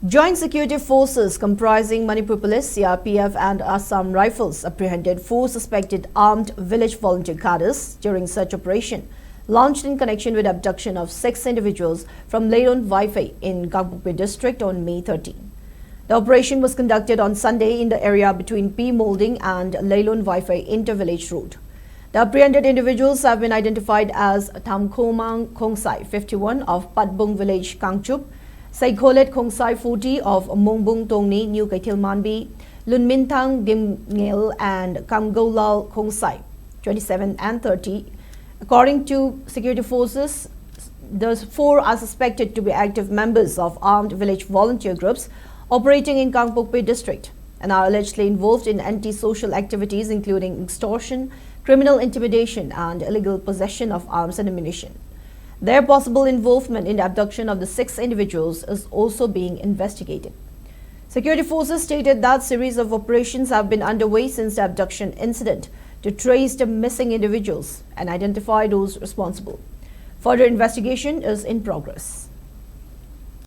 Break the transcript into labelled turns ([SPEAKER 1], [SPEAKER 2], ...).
[SPEAKER 1] Joint security forces comprising Manipur Police, CRPF and Assam Rifles apprehended 4 suspected armed village volunteer cadres during search operation launched in connection with abduction of 6 individuals from Leilon, Vaiphei in Gangpokpi district on May 13. The operation was conducted on Sunday in the area between P. Molding and Leilon-Vaiphei inter-village road. The apprehended individuals have been identified as Thamkhomang Khongsai, 51 of Patbung village, Kangchup, Saikholet Khongsai, 40 of Mongbung Tongni, New Kaithilmanbi, Lunmintang Dimngel and Kamgolal Khongsai, 27 and 30. According to security forces, the 4 are suspected to be active members of armed village volunteer groups operating in Gangpokpi district and are allegedly involved in anti-social activities including extortion, criminal intimidation and illegal possession of arms and ammunition. Their possible involvement in the abduction of the 6 individuals is also being investigated. Security forces stated that series of operations have been underway since the abduction incident to trace the missing individuals and identify those responsible. Further investigation is in progress.